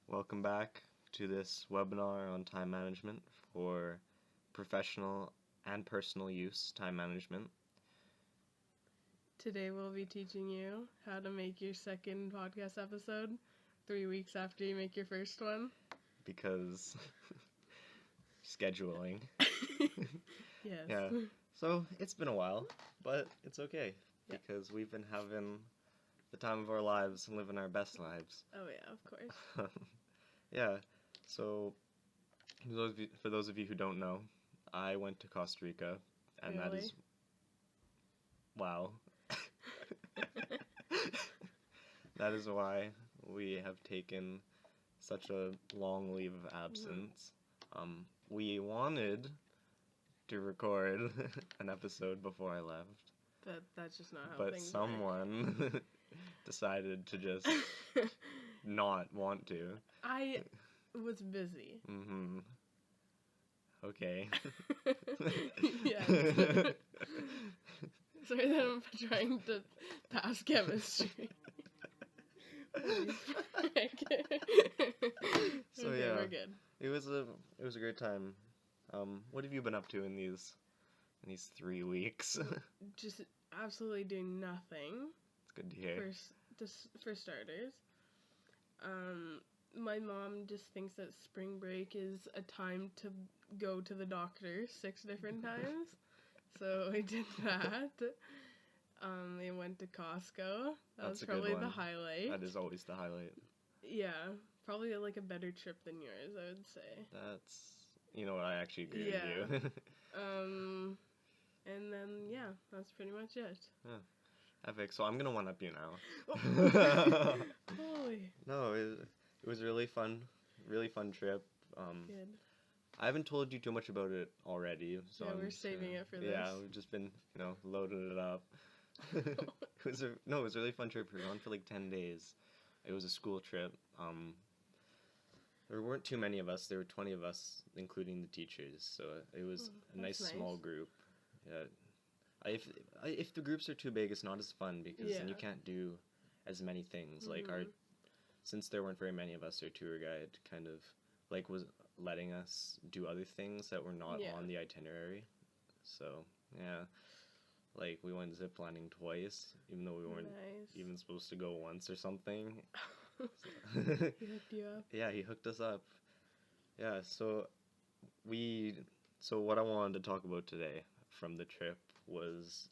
Welcome back to this webinar on time management for professional and personal use time management. Today we'll be teaching you how to make your second podcast episode 3 weeks after you make your first one. Because scheduling. Yes. Yeah. So it's been a while, but it's okay because we've been having the time of our lives and living our best lives. Oh yeah, of course. Yeah. So for those of you who don't know, I went to Costa Rica, and Really? that is wow. That is why we have taken such a long leave of absence. We wanted to record an episode before I left, But that's just not how but things someone decided to just work. not want to. I was busy. Mm-hmm. Okay. Yes. Sorry that I'm trying to pass chemistry. So Okay, yeah, we're good. it was a great time. What have you been up to in these 3 weeks? Just absolutely doing nothing. It's good to hear. For starters. My mom just thinks that spring break is a time to go to the doctor 6 different times. So I did that. We went to Costco. That was That's a good probably the one. highlight. That is always the highlight. Yeah, probably like a better trip than yours, I would say. That's, you know what, I actually agree Yeah. with you. And then yeah, that's pretty much it. Epic. So I'm gonna one up you now. Holy. No, it was a really fun trip. Good. I haven't told you too much about it already, so Yeah, I'm we're just saving gonna- it for this. Yeah, we've just been, loading it up. It was a really fun trip. We were gone for like 10 days. It was a school trip. There weren't too many of us. There were 20 of us, including the teachers. So it was a nice that's small nice. group. Yeah. If the groups are too big, it's not as fun because then you Yeah. can't do as many things. Like since there weren't very many of us, our tour guide kind of like was letting us do other things that were not Yeah. on the itinerary. So yeah, like we went ziplining twice, even though we weren't Nice. even supposed to go once or something. He hooked you up. Yeah, he hooked us up. Yeah, so what I wanted to talk about today from the trip was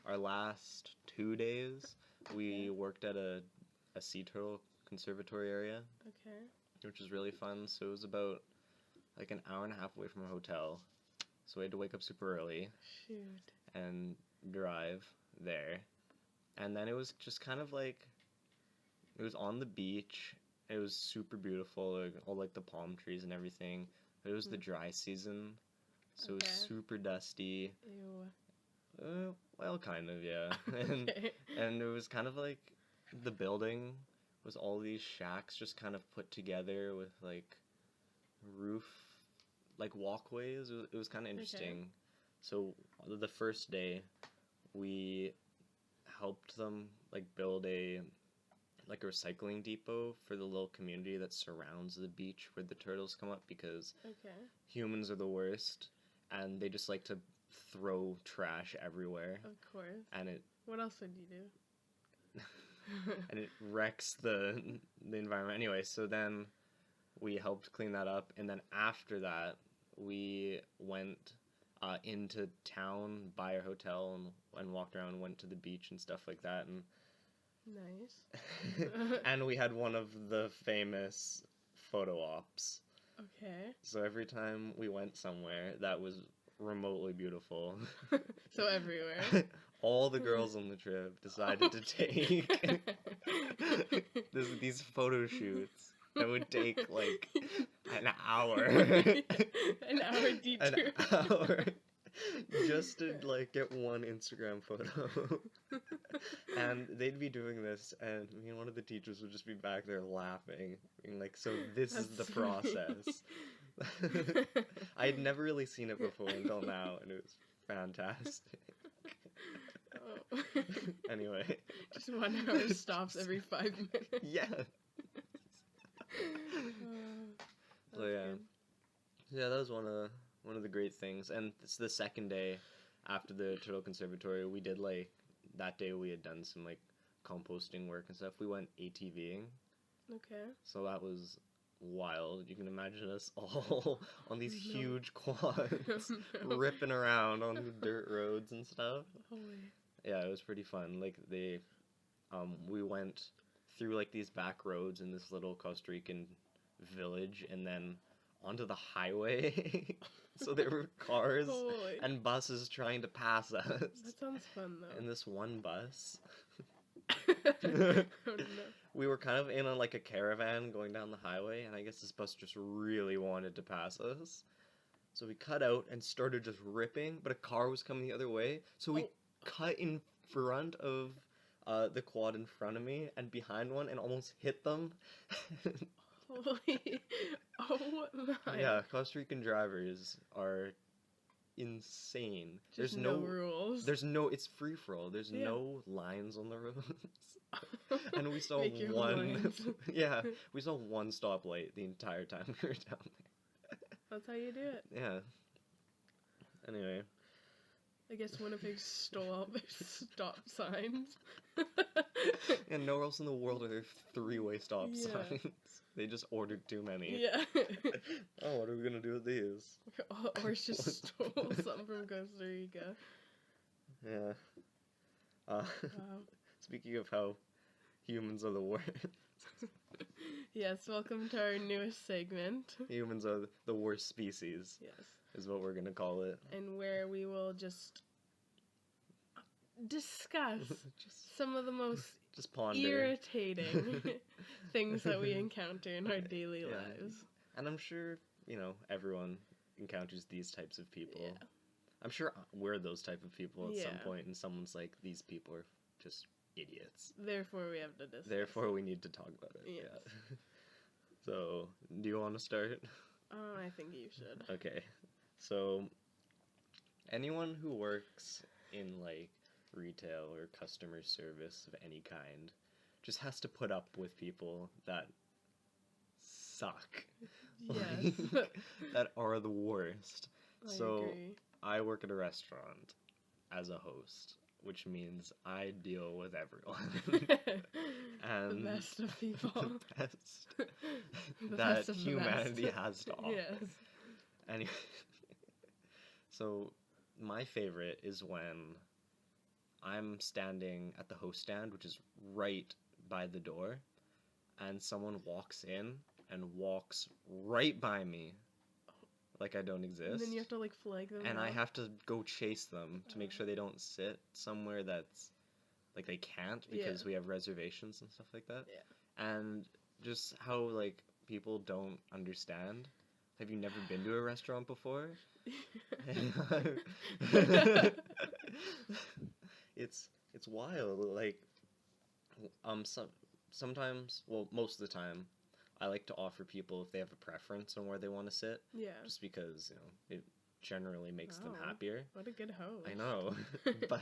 our last 2 days. We worked at a sea turtle conservatory area, Okay. which was really fun. So it was about like an hour and a half away from our hotel. So we had to wake up super early Shoot. and drive there. And then it was just kind of like, it was on the beach. It was super beautiful, like, all like the palm trees and everything. It was the dry season, so it was Okay. super dusty. Ew. Well, kind of, yeah. and Okay. and it was kind of like the building was all these shacks just kind of put together with like roof, like walkways. It was kind of interesting. So the first day, we helped them like build a recycling depot for the little community that surrounds the beach where the turtles come up, because Okay. humans are the worst and they just like to throw trash everywhere, Of course. and it What else would you do? and it wrecks the environment anyway. So then we helped clean that up, and then after that we went into town by our hotel and walked around and went to the beach and stuff like that, and Nice. and we had one of the famous photo ops. Okay. So every time we went somewhere that was remotely beautiful, So everywhere. all the girls on the trip decided to take these photo shoots that would take like an hour. An hour detour. An hour. Just to like get one Instagram photo. And they'd be doing this, and me and one of the teachers would just be back there laughing, being like, so this is the That's process. I had never really seen it before until now, and it was fantastic. Oh. Anyway. Just 1 hour stops every 5 minutes. Yeah. That's So yeah. good. Yeah, that was one of the great things. And it's the second day after the Turtle Conservatory. We did like that day we had done some like composting work and stuff. We went ATVing. Okay. So that was wild. You can imagine us all on these No. huge quads No. ripping around on the dirt roads and stuff. Holy. Yeah, it was pretty fun. Like we went through like these back roads in this little Costa Rican village and then onto the highway. So there were cars Holy. and buses trying to pass us. That sounds fun though. And this one bus, Oh, no. we were kind of in on like a caravan going down the highway, and I guess this bus just really wanted to pass us. So we cut out and started just ripping, but a car was coming the other way. So we Oh. cut in front of the quad in front of me and behind one and almost hit them. Holy. Oh my. Yeah, Costa Rican drivers are insane. Just no rules. It's free for all. There's Yeah. no lines on the roads. And we saw Make your one lines. yeah, we saw one stoplight the entire time we were down there. That's how you do it. Yeah. Anyway, I guess Winnipeg stole all their stop signs. and nowhere else in the world are there three-way stop Yeah. signs. They just ordered too many. Yeah. Oh, what are we gonna do with these? Or just stole something from Costa Rica. Yeah. Wow. Speaking of how humans are the worst, Yes, welcome to our newest segment. humans are the worst species, Yes. is what we're gonna call it. And where we will just discuss just, some of the most just ponder. irritating things that we encounter in our daily Yeah. lives. And I'm sure, everyone encounters these types of people. Yeah. I'm sure we're those type of people at some Yeah. point, and someone's like, these people are just idiots. Therefore, we have to discuss. Therefore, we need to talk about it. Yes. Yeah. So, do you want to start? I think you should. Okay. So, anyone who works in, like, retail or customer service of any kind just has to put up with people that suck. Yes. Like, that are the worst. I So, agree. I work at a restaurant as a host, which means I deal with everyone. And the best of people. the best The that best of the humanity best. has to offer. Yes. Anyway, so my favorite is when I'm standing at the host stand, which is right by the door, and someone walks in and walks right by me like I don't exist. And then you have to like flag them. And I off. have to go chase them to make sure they don't sit somewhere that's like they can't because Yeah. we have reservations and stuff like that. Yeah. And just how like people don't understand. Have you never been to a restaurant before? It's wild. Like sometimes, well, most of the time, I like to offer people if they have a preference on where they want to sit, Yeah. just because it generally makes them Wow. happier. What a good host. I know, but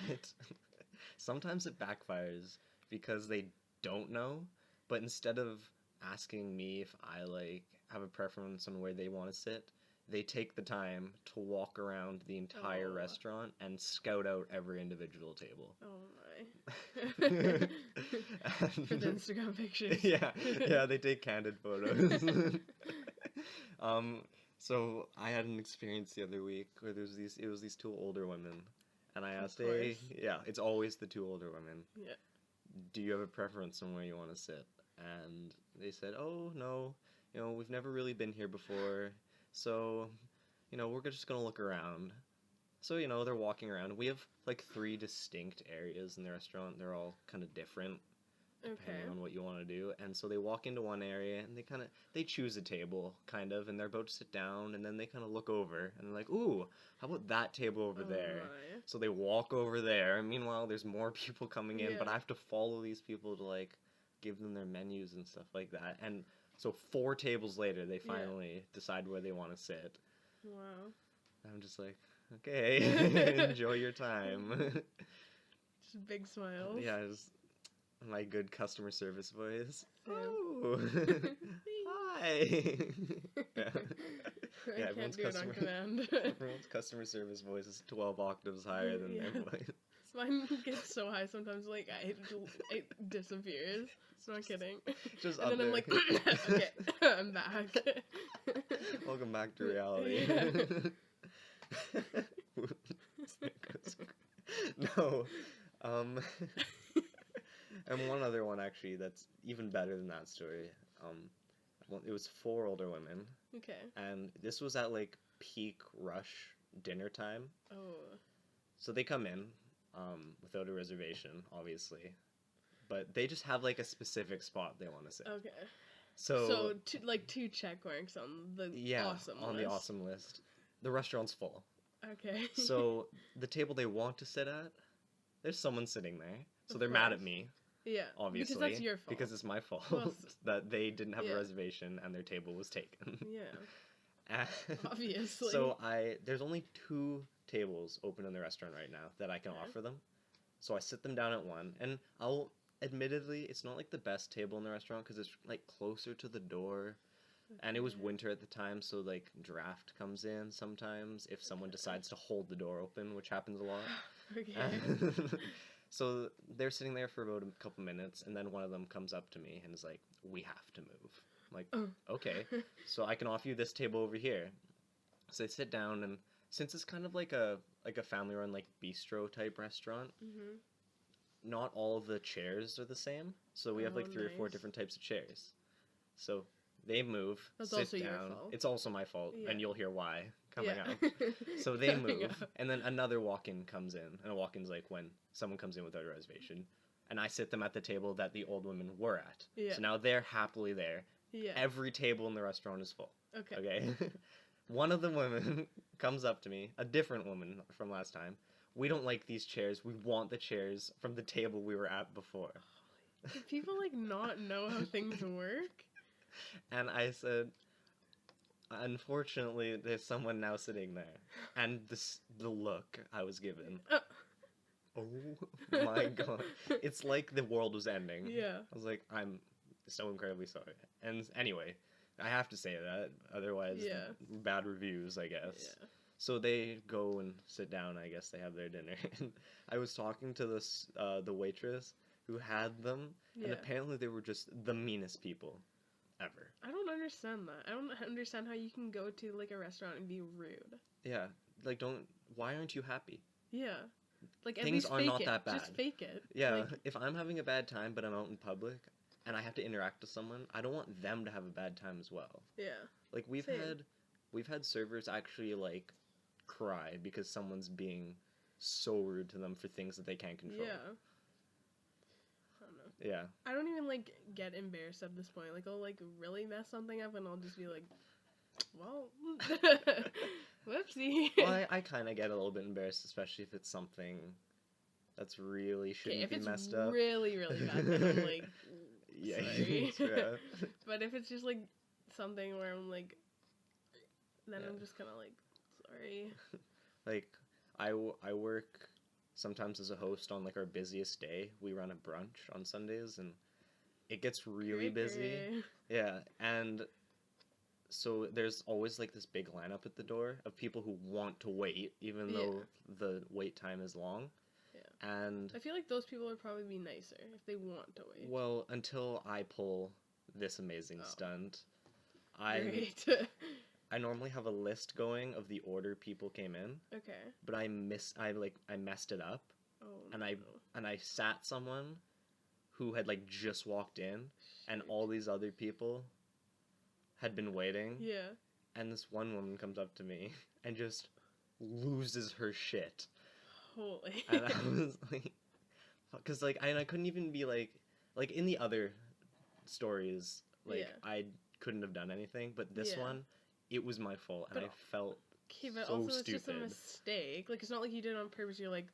sometimes it backfires because they don't know. But instead of asking me if I like have a preference on where they want to sit, they take the time to walk around the entire Oh. restaurant and scout out every individual table. Oh my. And- For the Instagram pictures. yeah, they take candid photos. So I had an experience the other week where it was these two older women, and I asked, course. it's always the two older women. Yeah. Do you have a preference on where you want to sit? And they said, oh no, we've never really been here before, so we're just gonna look around. So they're walking around. We have like 3 distinct areas in the restaurant. They're all kind of different Okay. depending on what you want to do. And so they walk into one area and they choose a table kind of, and they're about to sit down, and then they kind of look over and they're like, ooh, how about that table over Oh there? my. So they walk over there. Meanwhile, there's more people coming in, but Yeah. I have to follow these people to like give them their menus and stuff like that. And so 4 tables later, they Yeah. finally decide where they want to sit. Wow. And I'm just like, okay, enjoy your time. Just big smiles. Yeah, just my good customer service voice. Yeah. Oh, hi. Yeah. I Yeah, can't do it on command. everyone's customer service voice is 12 octaves higher than their Yeah. voice. Mine gets so high sometimes, like, it disappears. I'm not kidding. Just And up then I'm there. like, okay, I'm back. Welcome back to reality. No. And one other one actually that's even better than that story. Well, it was 4 older women, Okay. and this was at like peak rush dinner time. Oh. So they come in, without a reservation, obviously, but they just have like a specific spot they want to sit. Okay. So So two check marks on the yeah, awesome on list. the awesome list. The restaurant's full. Okay. So the table they want to sit at, there's someone sitting there. So Of they're mad at course. me, yeah. obviously. Because that's your fault. Because it's my fault Well, that they didn't have yeah. a reservation and their table was taken. Yeah. And Obviously. so there's only 2 tables open in the restaurant right now that I can Okay. offer them. So I sit them down at one, and admittedly, it's not like the best table in the restaurant because it's like closer to the door. And it was Okay. winter at the time, so like draft comes in sometimes if someone decides to hold the door open, which happens a lot. Okay. So they're sitting there for about a couple minutes, and then one of them comes up to me and is like, "We have to move." I'm like, Oh. okay, so I can offer you this table over here. So they sit down, and since it's kind of like a family-run like bistro type restaurant, Mhm. not all of the chairs are the same. So we have like Oh, 3 or 4 nice. different types of chairs. So they move, That's sit also your down. fault. It's also my fault, Yeah. and you'll hear why coming Yeah. out. So they Coming move, up. and then another walk-in comes in, and a walk-in's like when someone comes in without a reservation, and I sit them at the table that the old women were at. Yeah. So now they're happily there. Yeah. Every table in the restaurant is full. Okay. Okay. One of the women comes up to me, a different woman from last time. We don't like these chairs. We want the chairs from the table we were at before. Do people like not know how things work? And I said, unfortunately, there's someone now sitting there. And the look I was given. Oh my god. It's like the world was ending. Yeah. I was like, I'm so incredibly sorry. And anyway, I have to say that. Otherwise, Yeah. bad reviews, I guess. Yeah. So they go and sit down. I guess they have their dinner. And I was talking to the waitress who had them, and Yeah. apparently they were just the meanest people ever. I don't understand that. I don't understand how you can go to like a restaurant and be rude. Yeah, like why aren't you happy? Yeah. Like at Things least are fake not it. that Just bad. fake it. Yeah, Like, if I'm having a bad time but I'm out in public and I have to interact with someone, I don't want them to have a bad time as well. yeah. Like Same. we've had servers actually like cry because someone's being so rude to them for things that they can't control. Yeah. I don't know. Yeah. I don't even like get embarrassed at this point. Like I'll like really mess something up and I'll just be like, well, whoopsie. Well, I kind of get a little bit embarrassed, especially if it's something that's really Okay, shouldn't if be it's messed up. really bad, then I'm like, Yeah, sorry. yeah. But if it's just like something where I'm like, then Yeah. I'm just kind of like, sorry. Like I work sometimes as a host on like our busiest day. We run a brunch on Sundays, and it gets really busy. Creepy. Yeah, and so there's always like this big lineup at the door of people who want to wait, even Yeah. though the wait time is long. Yeah. And I feel like those people would probably be nicer if they want to wait. well, until I pull this amazing Oh. stunt, Great. I normally have a list going of the order people came in, Okay. but I messed it up, Oh. and no. I sat someone who had like just walked in, and Shoot. all these other people had been waiting, Yeah. and this one woman comes up to me and just loses her shit, Holy. and I was like, because like I couldn't even be like in the other stories, like Yeah. I couldn't have done anything, but this Yeah. one, it was my fault, and But- I felt Okay, but so also it's just a stupid. mistake. Like it's not like you did it on purpose. You're like,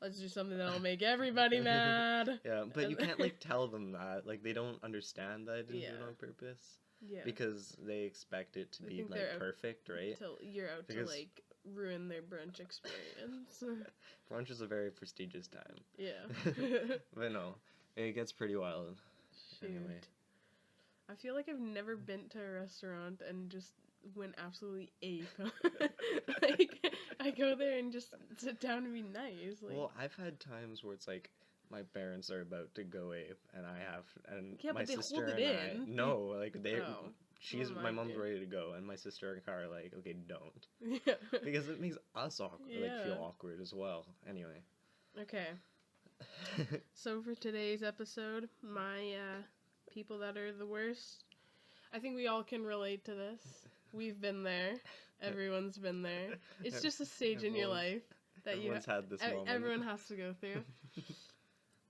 let's do something that'll make everybody mad. Yeah, but you And- can't like tell them that. Like they don't understand that I didn't do it Yeah. on purpose Yeah. because they expect it to They be think like they're out perfect, right? You're out Because- to like ruin their brunch experience. Brunch is a very prestigious time. Yeah. But no, it gets pretty wild. Shoot. Anyway. I feel like I've never been to a restaurant and just went absolutely ape. Like, I go there and just sit down and be nice. Like, Well, I've had times where it's like my parents are about to go ape, and Yeah, my but they sister hold and it I. in. No, like they. Oh. She's Oh, my mine mom's do. ready to go, and my sister and Car are like, okay, don't, Yeah. because it makes us awkward, like feel Yeah. awkward as well. Anyway. Okay. So for today's episode, my people that are the worst, I think we all can relate to this. We've been there. Everyone's been there. It's just a stage in your life that Everyone's had this moment. everyone has to go through.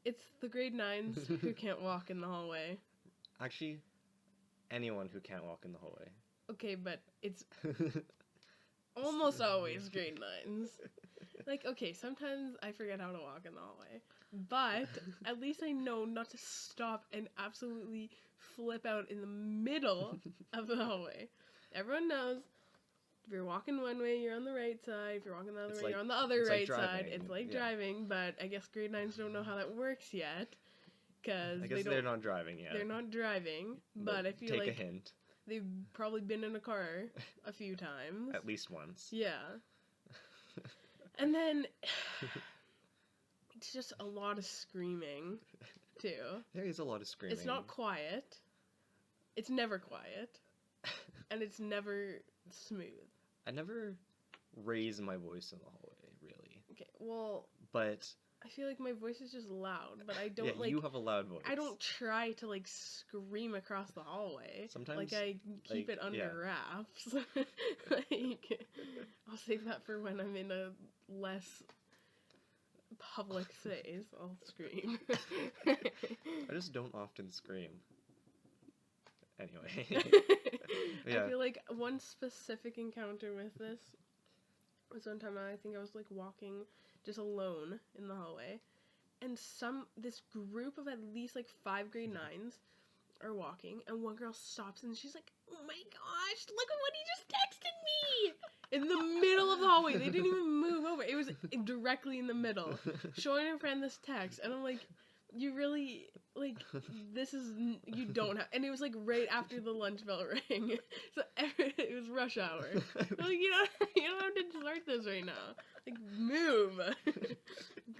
It's the grade 9s who can't walk in the hallway. Actually, anyone who can't walk in the hallway. Okay, but it's almost always grade 9s. Like, okay, sometimes I forget how to walk in the hallway, but at least I know not to stop and absolutely flip out in the middle of the hallway. Everyone knows if you're walking one way, you're on the right side. If you're walking the other It's way, like- you're on the other it's like right side. driving, It's like yeah. driving, but I guess grade 9s don't know how that works yet, because I guess they're not driving yet. they're not driving. But I feel take like a hint. they've probably been in a car a few times. At least once. Yeah. And then it's just a lot of screaming, too. There is a lot of screaming. It's not quiet. It's never quiet. And it's never smooth. I never raise my voice in the hallway, really. Okay, well, But I feel like my voice is just loud, but I don't, yeah, like, you have a loud voice. I don't try to, like, scream across the hallway. Sometimes, Like, I keep like, it under yeah. wraps. Like, I'll save that for when I'm in a less public space. I'll scream. I just don't often scream. Anyway. Yeah. I feel like one specific encounter with this was one time I think I was, like, walking just alone in the hallway, and this group of at least, like, 5 grade 9s are walking, and one girl stops and she's like, oh my gosh, look at what he just texted me! In the middle of the hallway. They didn't even move over. It was directly in the middle. Showing her friend this text, and I'm like, you really, like, you don't have, and it was, like, right after the lunch bell rang. So it was rush hour. I'm like, you don't have to start this right now. Like, move.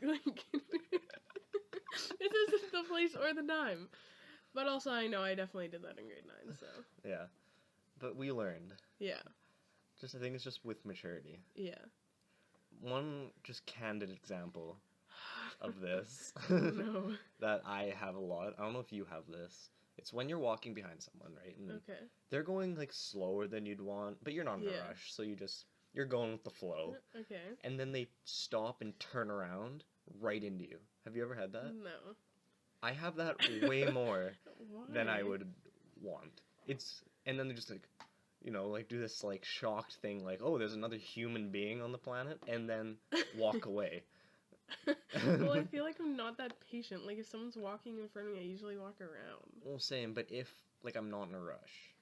Like, this isn't the place or the time. But also, I know I definitely did that in grade 9, so. Yeah. But we learned. Yeah. I think it's just with maturity. Yeah. One just candid example of this No. that I have a lot. I don't know if you have this. It's when you're walking behind someone, right? And Okay. they're going like slower than you'd want, but you're not in Yeah. a rush, so you're going with the flow. Okay. And then they stop and turn around right into you. Have you ever had that? No. I have that way more than I Why? would want. And then they're just like, like do this like shocked thing, like, oh, there's another human being on the planet, and then walk away. Well, I feel like I'm not that patient. Like, if someone's walking in front of me, I usually walk around. Well, same, but if like I'm not in a rush.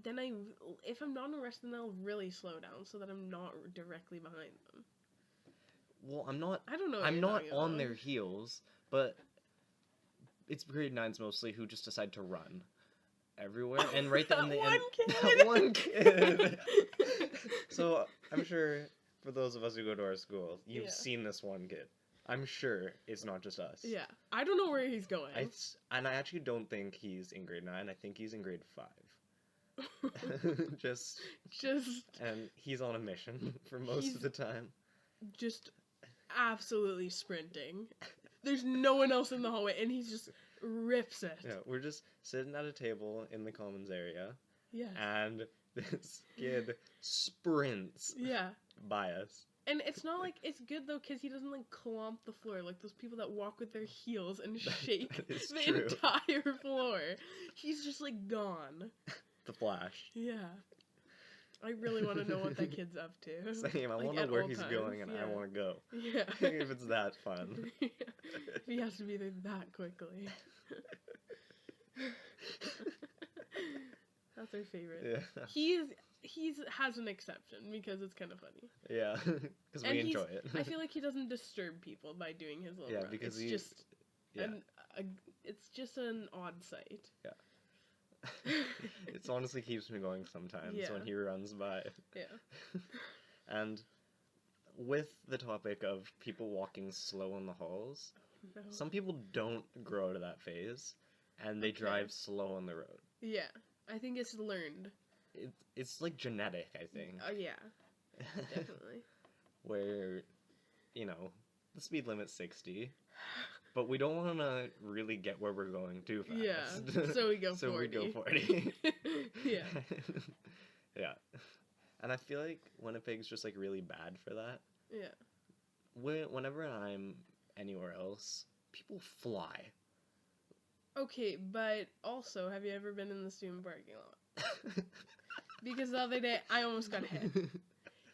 Then if I'm not in a rush, then I'll really slow down so that I'm not directly behind them. Well, I'm not. I don't know. What I'm you're not talking on about. their heels, but it's grade 9s mostly who just decide to run everywhere, and right then That the one end. kid. That one kid. So I'm sure for those of us who go to our school, you've Yeah. seen this one kid. I'm sure it's not just us. Yeah, I don't know where he's going. And I actually don't think he's in grade 9. I think he's in grade 5. Just And he's on a mission for most of the time. just absolutely sprinting. There's no one else in the hallway, and he just rips it. Yeah, we're just sitting at a table in the commons area, Yes. and this kid sprints Yeah. by us. And it's not like, it's good though, because he doesn't like clomp the floor like those people that walk with their heels and shake That is the true. entire floor. He's just like gone. The Flash. Yeah. I really want to know what that kid's up to. Same, I Like, want to at know where all he's times, going, and I yeah. want to go. Yeah. If it's that fun. If he has to be there that quickly. That's our favorite. Yeah. has an exception because it's kind of funny. Yeah, because And we enjoy it. I feel like he doesn't disturb people by doing his little Yeah, run. because it's just yeah. it's just an odd sight. It honestly keeps me going sometimes Yeah. when he runs by. Yeah. And with the topic of people walking slow in the halls, No. some people don't grow to that phase, and they Okay. drive slow on the road. Yeah, I think it's learned. It's like genetic, I think. Oh yeah, definitely. Where, you know, the speed limit's 60, but we don't want to really get where we're going too fast. Yeah, so we go 40. So we go 40. Yeah. Yeah. And I feel like Winnipeg's just like really bad for that. Yeah. Whenever I'm anywhere else, people fly. Okay, but also, have you ever been in the student parking lot? Because the other day, I almost got hit.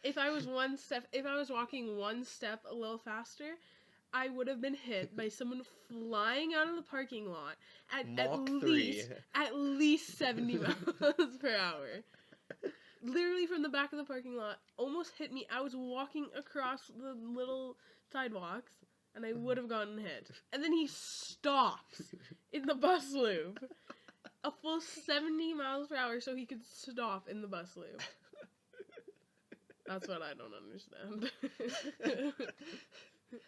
If I was walking one step a little faster, I would have been hit by someone flying out of the parking lot at Mach 3. at least 70 miles per hour. Literally from the back of the parking lot, almost hit me. I was walking across the little sidewalks, and I would have gotten hit. And then he stops in the bus loop. A full 70 miles per hour so he could stop in the bus loop. That's what I don't understand.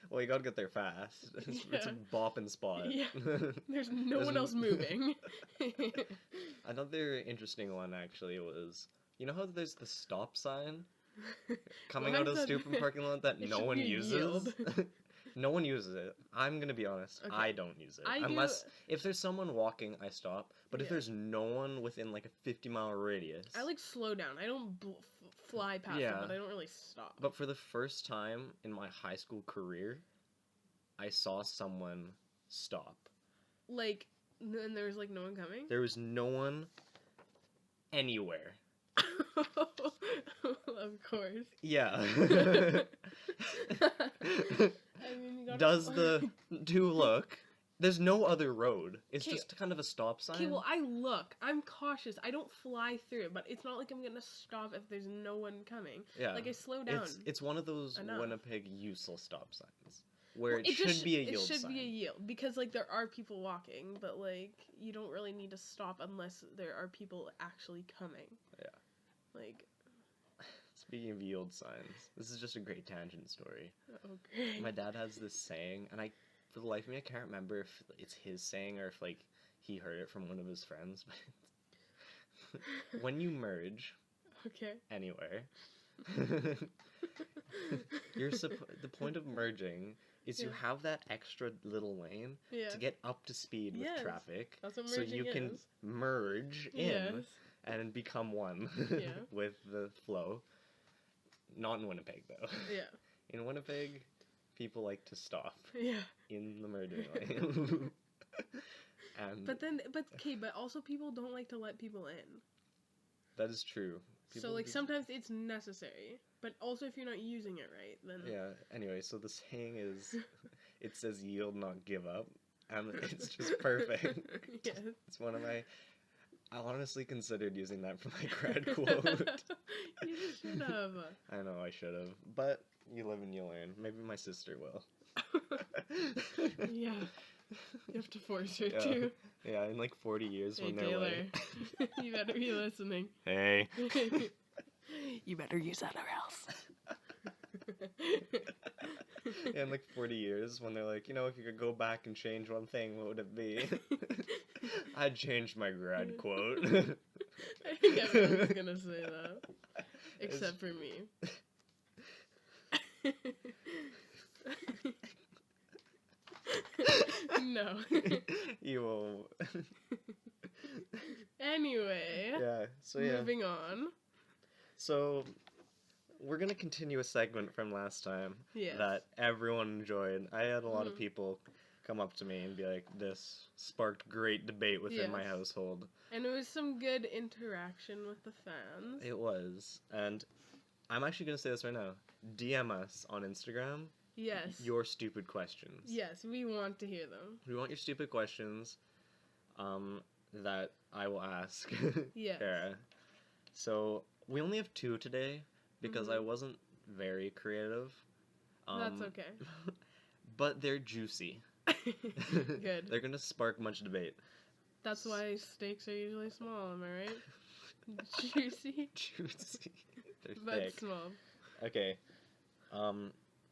Well, you gotta get there fast. It's a bopping spot. Yeah. There's no one else moving. Another interesting one, actually, was... You know how there's the stop sign coming Why out of is the that- stupid parking lot that It no should one be a uses? yield. No one uses it. I'm gonna be honest. Okay. I don't use it. I do- Unless, if there's someone walking, I stop. But if Yeah. there's no one within like a 50-mile radius... I like slow down. I don't fly past Yeah. them, but I don't really stop. But for the first time in my high school career, I saw someone stop. Like, and there was like no one coming? There was no one anywhere. Of course. Yeah. I mean, you gotta Does the do look? There's no other road. It's 'Kay. just kind of a stop sign. Okay, well, I look. I'm cautious. I don't fly through it, but it's not like I'm gonna stop if there's no one coming. Yeah. Like, I slow down. It's one of those enough. Winnipeg useless stop signs where Well, it should be a yield It should sign. be a yield because like there are people walking, but like you don't really need to stop unless there are people actually coming. Yeah. Like, Speaking of yield signs, this is just a great tangent story. okay. My dad has this saying, and for the life of me, I can't remember if it's his saying or if like he heard it from one of his friends. But when you merge Okay. anywhere, the point of merging is you Yeah. have that extra little lane Yeah. to get up to speed with Yes, traffic, that's what so you merging can is. merge in Yes. and become one Yeah. with the flow. Not in Winnipeg though. Yeah. In Winnipeg, people like to stop Yeah. in the merging lane. And But also people don't like to let people in. that is true. So like sometimes it's necessary, but also if you're not using it right, then Yeah, anyway, so the saying is, it says yield, not give up, and it's just perfect. Yes. It's one of my... I honestly considered using that for my grad quote. You should have. I know I should have, but you live and you learn. Maybe my sister will. Yeah. You have to force her Yeah. to. Yeah, in like 40 years Hey when they're Taylor, like... you better be listening. Hey. You better use that or else. In like 40 years when they're like, you know, if you could go back and change one thing, what would it be? I'd change my grad quote. I think everyone's gonna say that, except for me. No. You will. Anyway, Yeah, so yeah. moving on. So, we're gonna continue a segment from last time Yes. that everyone enjoyed. I had a lot of Mhm. people come up to me and be like, this sparked great debate within my Yes. household. And it was some good interaction with the fans. It was. And I'm actually gonna say this right now. DM us on Instagram Yes. your stupid questions. Yes, we want to hear them. We want your stupid questions that I will ask Yes. Kara. So, We only have 2 today because I wasn't very creative. That's okay. But they're juicy. Good. They're gonna spark much debate. That's why steaks are usually small, am I right? Juicy, Juicy. They're but thick. small. Okay.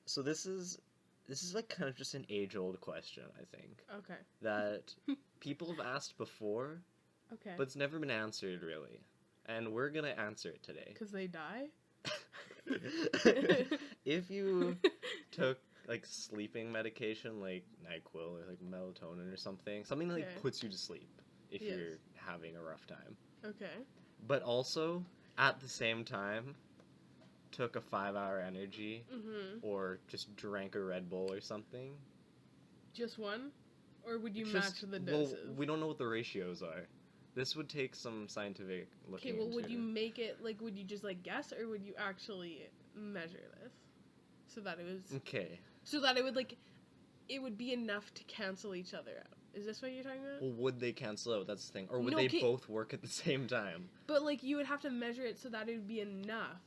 So this is like kind of just an age-old question, I think, Okay. that people have asked before, Okay. but it's never been answered really. And we're gonna answer it today. Because they die? If you took like sleeping medication like NyQuil or like melatonin or something that like Okay. puts you to sleep if Yes. you're having a rough time, Okay. but also at the same time took a 5-hour energy Mm-hmm. or just drank a Red Bull or something. Just one? Or would you It's match just- the well, doses? we don't know what the ratios are. This would take some scientific looking Okay, well, would into. you make it, like, would you just, like, guess, or would you actually measure this? So that it would, like, it would be enough to cancel each other out. Is this what you're talking about? Well, would they cancel out? That's the thing. Or would No, they okay. both work at the same time? But, like, you would have to measure it so that it would be enough.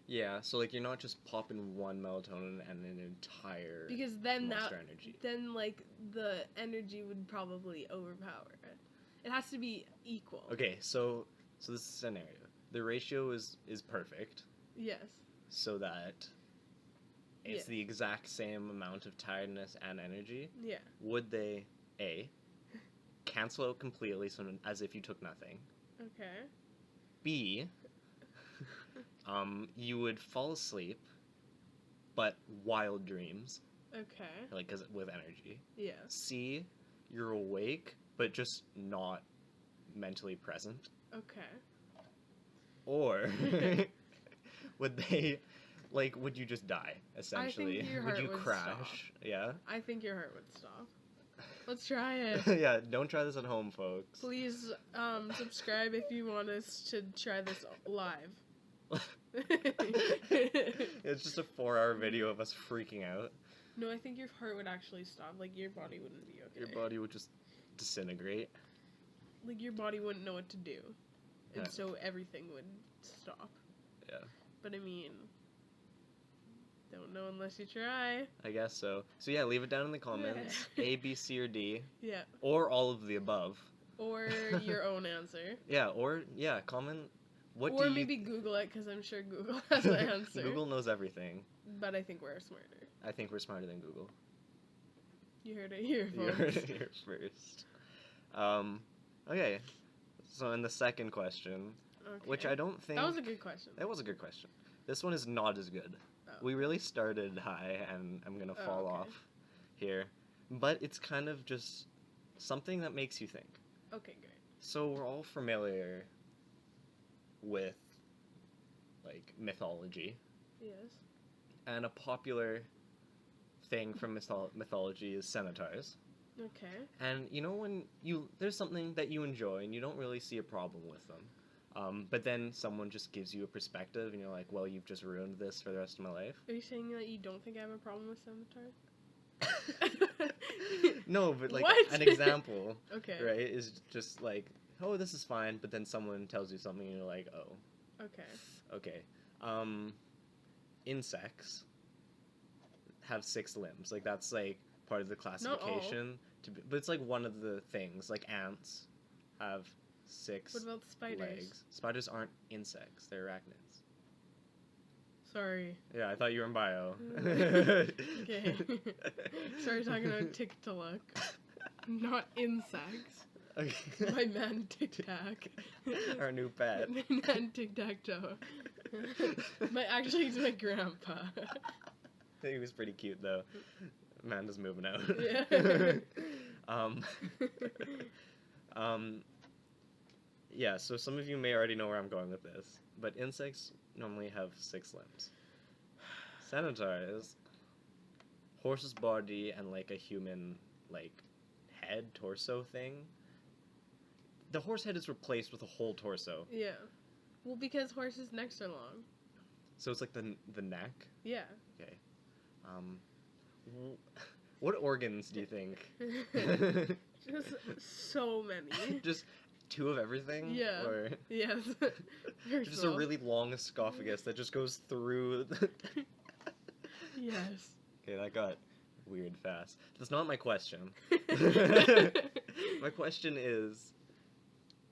Yeah, so like you're not just popping one melatonin and an entire Because then Monster Energy. then, like, the energy would probably overpower it. It has to be equal. Okay, so this is a scenario. The ratio is perfect Yes. so that it's Yes. the exact same amount of tiredness and energy. Yeah. Would they A, cancel out completely so as if you took nothing? Okay. B, you would fall asleep but wild dreams, Okay. like 'cause with energy. Yeah. C, you're awake but just not mentally present. Okay. Or would they, like, would you just die, essentially? your Would heart you would crash? Yeah? I think your heart would stop. Let's try it. Yeah, don't try this at home, folks. Please subscribe if you want us to try this live. It's just a 4-hour video of us freaking out. No, I think your heart would actually stop. Like, your body wouldn't be okay. Your body would just disintegrate. Like, your body wouldn't know what to do. And Yeah. so everything would stop. Yeah. But I mean, don't know unless you try. I guess so. So yeah, leave it down in the comments. A, B, C, or D. Yeah. Or all of the above. Or your own answer. Yeah, or, yeah, comment. What or do you... maybe Google it, because I'm sure Google has the answer. Google knows everything. But I think we're smarter. I think we're smarter than Google. You heard it here, You folks. heard it here first. Okay. So in the second question, Okay. which I don't think... That was a good question. That was a good question. This one is not as good. Oh. We really started high, and I'm gonna fall okay. off here. But it's kind of just something that makes you think. Okay, great. So we're all familiar with, like, mythology. Yes. And a popular thing from mythology is centaurs. Okay. And you know when there's something that you enjoy and you don't really see a problem with them, but then someone just gives you a perspective and you're like, well, you've just ruined this for the rest of my life. Are you saying that you don't think I have a problem with centaurs? No, but like What? an example, Okay. right, is just like, oh, this is fine, but then someone tells you something and you're like, oh, Okay. okay. Insects have 6 limbs. Like that's like part of the classification. But it's like one of the things. Like ants have 6 What about the spiders? legs. Spiders aren't insects; they're arachnids. Sorry. Yeah, I thought you were in bio. Okay. Sorry, talking about Tiktaalik. Not insects. Okay. My man Tic Tac. Our new pet. My man Tic Tac Toe. Actually, he's my grandpa. He was pretty cute though. Amanda's moving out. Yeah. Yeah, so some of you may already know where I'm going with this, but insects normally have 6 limbs. Centaurs, horse's body and like a human like head, torso thing. The horse head is replaced with a whole torso. Yeah. Well, because horses' necks are long. So it's like the neck. Yeah. Okay. What organs do you think? Just so many. Just two of everything? Yeah. Or Yes. Very just small. a really long esophagus that just goes through the... Yes. Okay, that got weird fast. That's not my question. My question is,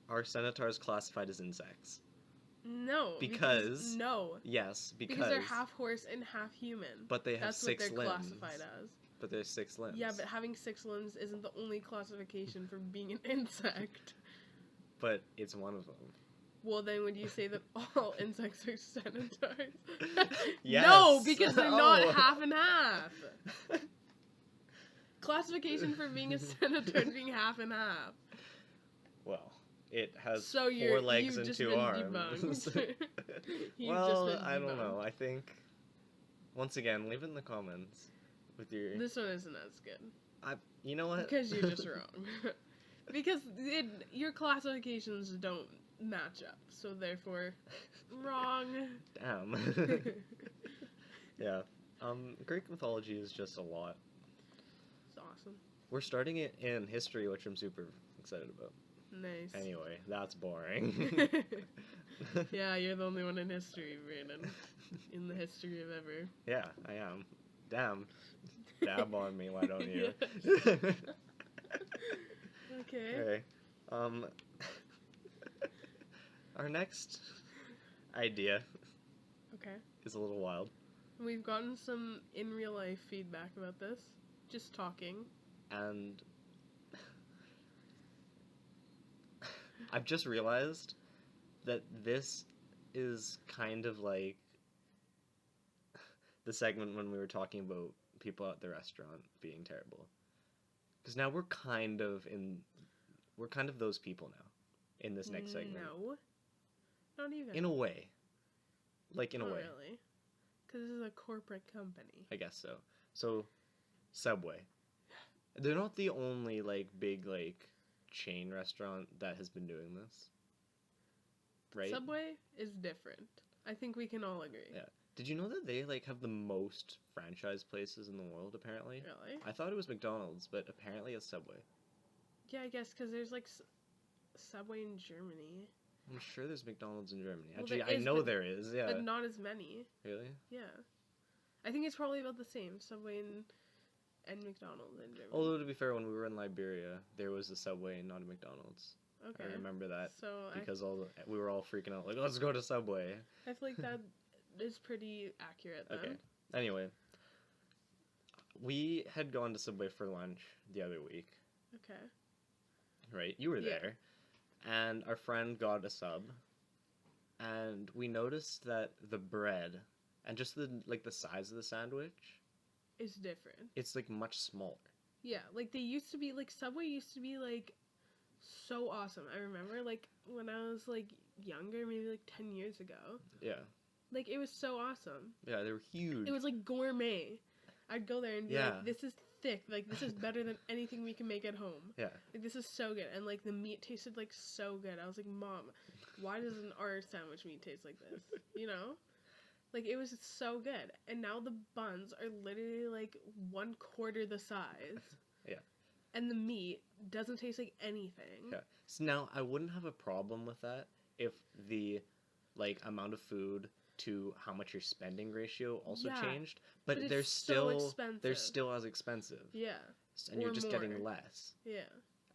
are centaurs classified as insects? No. Because- No. Yes, Because they're half horse and half human. But they have That's what 6 they're limbs. classified as. But there's 6 limbs. Yeah, but having 6 limbs isn't the only classification for being an insect. But it's one of them. Well, then would you say that all insects are centaurs? Yes. No, because they're not Oh. half and half. Classification for being a centaur is being half and half. Well, it has So 4 you've legs and just 2 been arms. debunked. You've Well, just been I don't debunked. know. I think, once again, leave it in the comments with your... This one isn't as good. You know what? Because you're just wrong. Because your classifications don't match up, so therefore, wrong. Damn. Yeah. Greek mythology is just a lot. It's awesome. We're starting it in history, which I'm super excited about. Nice. Anyway, that's boring. Yeah, you're the only one in history, Brandon. In the history of ever. Yeah, I am. Damn. Dab on me, why don't you? Okay. Okay. Our next idea Okay. is a little wild. We've gotten some in real life feedback about this. Just talking. And I've just realized that this is kind of like the segment when we were talking about people at the restaurant being terrible. Because now we're kind of those people now in this next segment. No. Not even. In a way. Like, in a Not way. really. Because this is a corporate company. I guess so. So, Subway. They're not the only, like, big, like, chain restaurant that has been doing this. Right? Subway is different. I think we can all agree. Yeah. Did you know that they, like, have the most franchise places in the world, apparently? Really? I thought it was McDonald's, but apparently it's Subway. Yeah, I guess because there's like Subway in Germany, I'm sure there's McDonald's in Germany. Well, Actually, there I is, know but- there is, yeah. but not as many. Really? Yeah, I think it's probably about the same. Subway and McDonald's in Germany. Although, to be fair, when we were in Liberia, there was a Subway and not a McDonald's. Okay. I remember that. So Because we were all freaking out, like, let's go to Subway. I feel like that is pretty accurate then. Okay. Anyway, we had gone to Subway for lunch the other week, Okay. right? You were Yeah. there. And our friend got a sub. And we noticed that the bread and just the size of the sandwich, It's different. it's like much smaller. Yeah, like they used to be like Subway used to be like so awesome. I remember like when I was like younger, maybe like 10 years ago. Yeah. Like it was so awesome. Yeah, they were huge. It was like gourmet. I'd go there and be Yeah. like, this is thick. Like this is better than anything we can make at home. Yeah. Like this is so good. And like the meat tasted like so good. I was like, Mom, why doesn't our sandwich meat taste like this? You know? Like it was so good. And now the buns are literally like 1/4 the size. Yeah. And the meat doesn't taste like anything. Yeah. So now I wouldn't have a problem with that if the like amount of food to how much you're spending ratio also Yeah, changed, but it's they're so still expensive. they're still as expensive, Yeah. and you're Or just getting more. less. Yeah.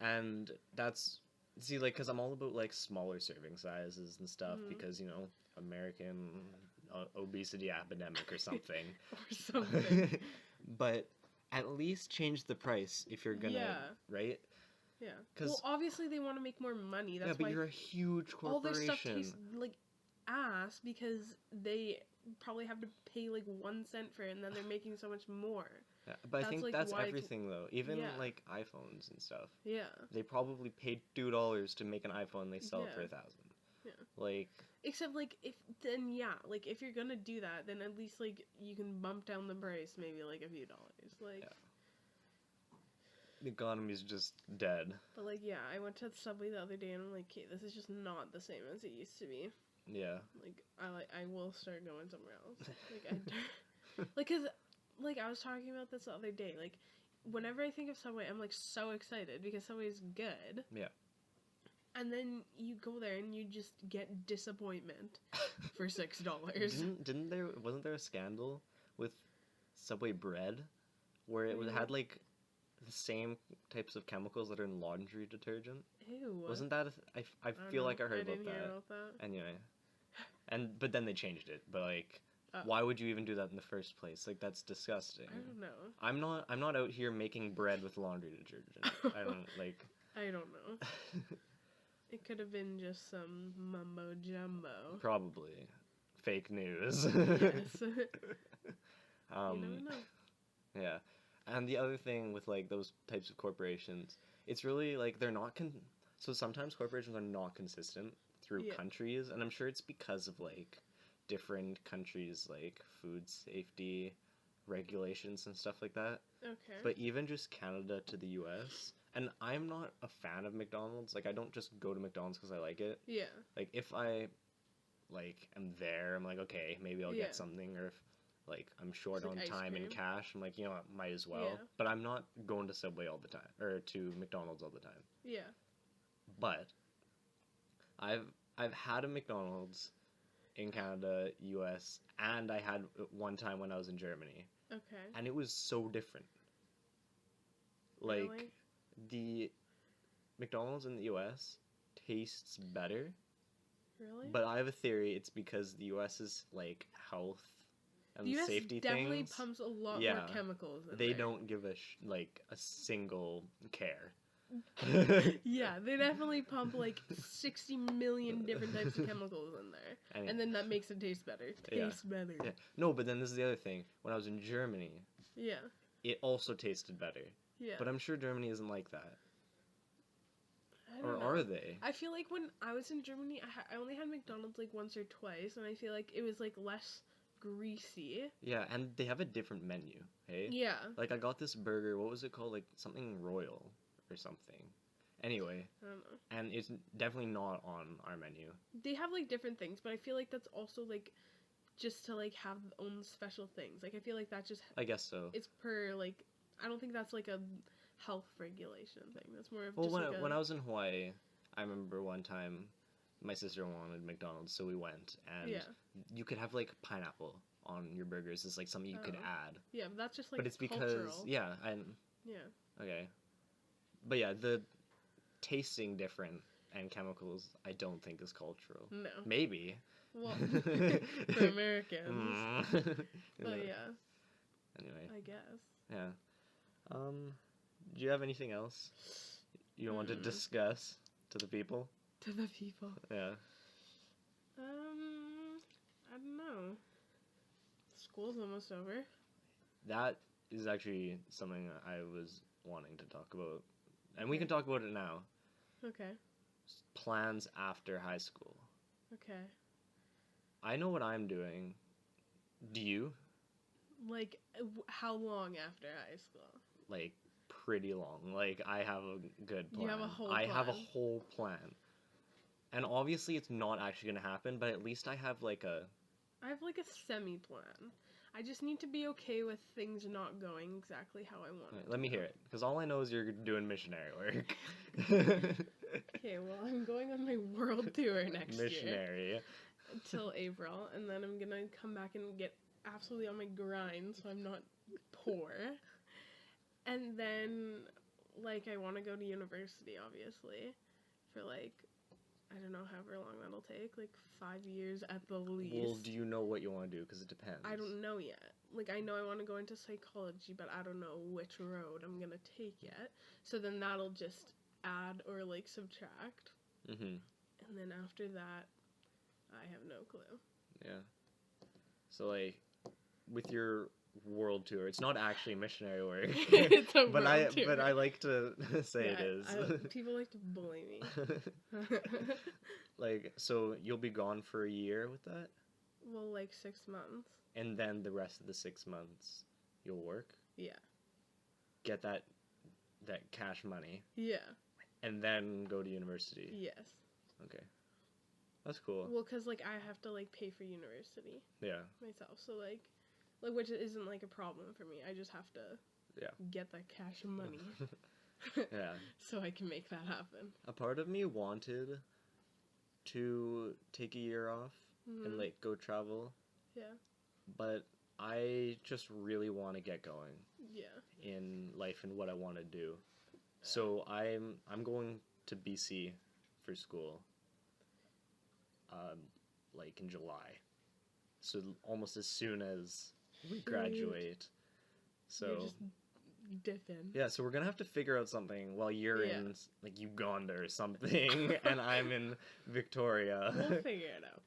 And that's see like because I'm all about like smaller serving sizes and stuff Mhm. because American obesity epidemic or something. Or something. But at least change the price if you're gonna Yeah. right. Yeah. 'Cause- Well, obviously they want to make more money. That's yeah, but why you're a huge all their corporation. stuff tastes like ass because they probably have to pay like 1 cent for it, and then they're making so much more. Yeah, but I That's, think like, that's why everything though. Even Yeah. like iPhones and stuff. Yeah. They probably paid $2 to make an iPhone. They sell it for Yeah. 1,000. Yeah. Like Except like if you're gonna do that, then at least like you can bump down the price maybe like a few dollars. Like. Yeah. the economy's just dead. But like yeah, I went to Subway the other day and I'm like, okay, this is just not the same as it used to be. Yeah. Like I will start going somewhere else. Like like cause like I was talking about this the other day. Like whenever I think of Subway, I'm like so excited because Subway is good. Yeah. and then you go there and you just get disappointment for $6. Wasn't there a scandal with Subway bread where it Really? had like the same types of chemicals that are in laundry detergent? Ew. Wasn't that I don't feel know. like I heard I didn't about hear that. about that. Anyway. But then they changed it. But like Oh. why would you even do that in the first place? Like that's disgusting. I don't know. I'm not out here making bread with laundry detergent. I don't like I don't know. It could have been just some mumbo jumbo. probably fake news. Yes. You um never know. yeah. And the other thing with like those types of corporations, it's really like they're not so sometimes corporations are not consistent through Yeah. countries, and I'm sure it's because of like different countries like food safety regulations and stuff like that. Okay. But even just Canada to the US, and I'm not a fan of McDonald's. Like I don't just go to McDonald's because I like it. Yeah. Like if I like am there, I'm like okay, maybe I'll Yeah. get something, or if like I'm short Just, on like, ice time and cream. cash, I'm like, you know what, might as well. Yeah. But I'm not going to Subway all the time or to McDonald's all the time. Yeah. But I've had a McDonald's in Canada, US, and I had one time when I was in Germany, Okay. and it was so different. Like Really? the McDonald's in the US tastes better, Really? but I have a theory it's because the US is like health and the US safety definitely things. pumps a lot Yeah. more chemicals in They there. don't give like a single care. Yeah, they definitely pump like 60 million different types of chemicals in there. And then that makes it taste better. Yeah. Taste better. yeah. No, but then this is the other thing. When I was in Germany, Yeah. it also tasted better. Yeah. But I'm sure Germany isn't like that. I Or don't know. are they? I feel like when I was in Germany, I only had McDonald's like once or twice, and I feel like it was like less greasy. Yeah, and they have a different menu, hey? Yeah. Like I got this burger, what was it called? Like something royal or something. Anyway, I don't know. and it's definitely not on our menu. They have like different things, but I feel like that's also like just to like have own special things. Like I feel like that just I guess so. it's per like I don't think that's like a health regulation thing. That's more of Well, just when, like a, when I was in Hawaii, I remember one time my sister wanted McDonald's, so we went, and yeah, you could have like pineapple on your burgers. It's like something you could Oh. add. yeah, but that's just like But it's cultural. because, yeah, and Yeah. okay. But yeah, the tasting different and chemicals, I don't think is cultural. No. Maybe. Well, for Americans. You But know. yeah, Anyway, I guess. yeah. Do you have anything else you want to discuss to the people? To the people. Yeah. I don't know. School's almost over. That is actually something that I was wanting to talk about. And we can talk about it now. Okay. Plans after high school. Okay. I know what I'm doing. Do you? Like, how long after high school? Like, pretty long. Like, I have a good plan. You have a whole I have a plan. whole plan. And obviously it's not actually going to happen, but at least I have like a... I have like a semi-plan. I just need to be okay with things not going exactly how I want it. Let me hear it. Because all I know is you're doing missionary work. Okay, well, I'm going on my world tour next year. Missionary. Till April, and then I'm gonna come back and get absolutely on my grind so I'm not poor. And then, like, I want to go to university, obviously, for, like, I don't know, however long that'll take, like 5 years at the least. Well, do you know what you want to do? Because it depends. I don't know yet. Like, I know I want to go into psychology, but I don't know which road I'm gonna take yet. So then that'll just add or, like, subtract. Mm-hmm. And then after that, I have no clue. Yeah. So, like, with your world tour, it's not actually missionary work. It's a but world tour. I like to say it Yeah, is. people like to bully me. Like, so you'll be gone for a year with that? Well, like 6 months. And then the rest of the 6 months you'll work? Yeah. Get that cash money, Yeah. and then go to university. Yes. Okay. That's cool. Well, because, like, I have to, like, pay for university Yeah. myself. So, like, which isn't, like, a problem for me. I just have to Yeah. get that cash money. Yeah. So I can make that happen. A part of me wanted to take a year off and, like, go travel. Yeah. But I just really want to get going Yeah. in life and what I want to do. So I'm going to BC for school, like in July. So almost as soon as we graduate. So You're just dipping. yeah, so we're gonna have to figure out something while you're Yeah. in like Uganda or something, and I'm in Victoria. We'll figure it out.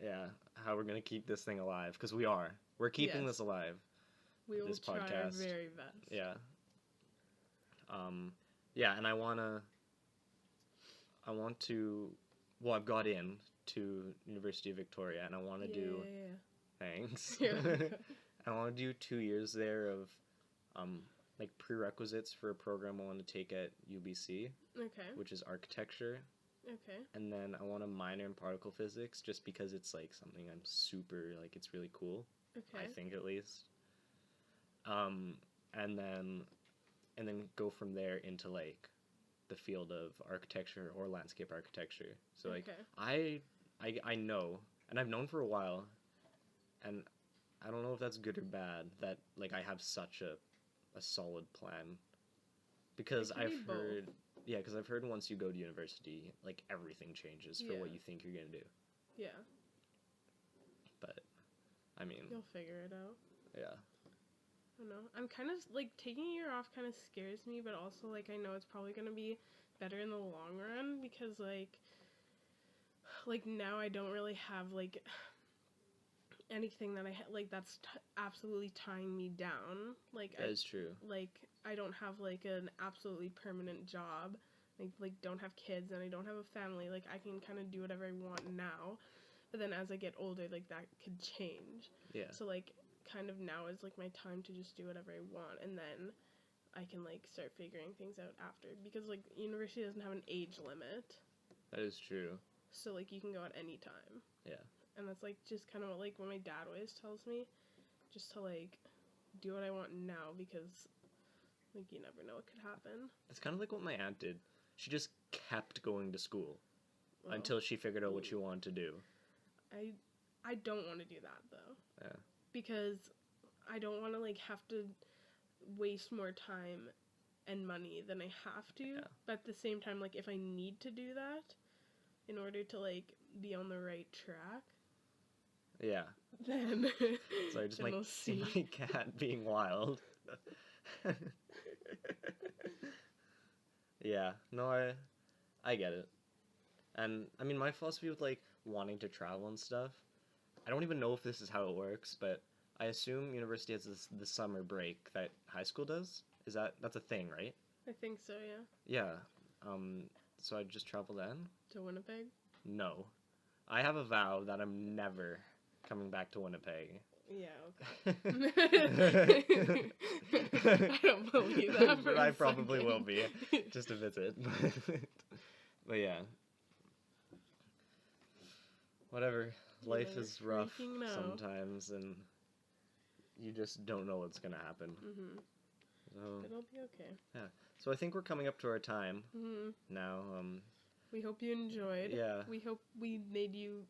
Yeah, how we're gonna keep this thing alive, because we're keeping Yes. this alive. We will This try our podcast. very best. Yeah. Yeah, and I want to, well, I've got in to University of Victoria, and I want to do, thanks. You're welcome. I want to do 2 years there of, like, prerequisites for a program I want to take at UBC, Okay. which is architecture, Okay. and then I want to minor in particle physics, just because it's, like, something I'm super, like, it's really cool, Okay. I think, at least. And then go from there into, like, the field of architecture or landscape architecture. So, like, Okay. I know, and I've known for a while, and I don't know if that's good or bad, that, like, I have such a solid plan. Because It can be I've both. heard, yeah, because I've heard once you go to university, like, everything changes for what Yeah. you think you're going to do. Yeah. But, I mean, You'll figure it out. yeah. I don't know. I'm kind of like taking a year off kind of scares me, but also like I know it's probably gonna be better in the long run because like now I don't really have like anything that like that's absolutely tying me down. Like That is true. I don't have like an absolutely permanent job. Like don't have kids and I don't have a family. Like I can kind of do whatever I want now, but then as I get older, like that could change. Yeah. So like kind of now is like my time to just do whatever I want, and then I can like start figuring things out after, because like university doesn't have an age limit, That is true. so like you can go at any time. Yeah. And that's like just kind of what my dad always tells me, just to like do what I want now, because like you never know what could happen. It's kind of like what my aunt did. She just kept going to school Well, until she figured out what she wanted to do. I don't want to do that though. Yeah. Because I don't want to like have to waste more time and money than I have to. Yeah. But at the same time, like if I need to do that in order to like be on the right track, Yeah. then Sorry, just then my, we'll see. my cat being wild. Yeah. No, I get it. And I mean, my philosophy with like wanting to travel and stuff, I don't even know if this is how it works, but I assume university has the summer break that high school does. That's a thing, right? I think so, yeah. Yeah. So I just travel then? To Winnipeg. No. I have a vow that I'm never coming back to Winnipeg. Yeah, okay. I don't believe that. For But a I probably will second. be, just to visit. But yeah. Whatever. Life You're is rough freaking out. sometimes, and you just don't know what's gonna happen. Mhm. So, But it'll be okay. so I think we're coming up to our time Mhm. now. We hope you enjoyed. Yeah. We hope we made you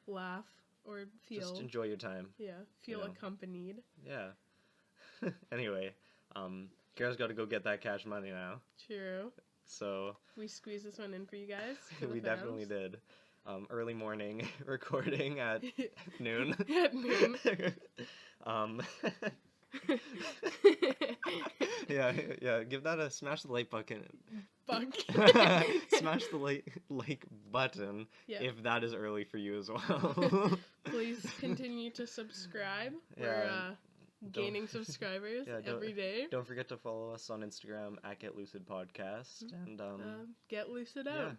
laugh or feel. Just enjoy your time. Feel know. accompanied. Yeah. Anyway, Kara's got to go get that cash money now. True. So We squeezed this one in for you guys. For the we definitely fans. did. Early morning recording at noon. At noon. Yeah. Give that a smash the like button. Fuck. Smash the like button Yeah. if that is early for you as well. Please continue to subscribe. Yeah, We're don't- gaining subscribers Yeah, don't- every day. Don't forget to follow us on Instagram at Get Lucid Podcast, and Get lucid out. yeah,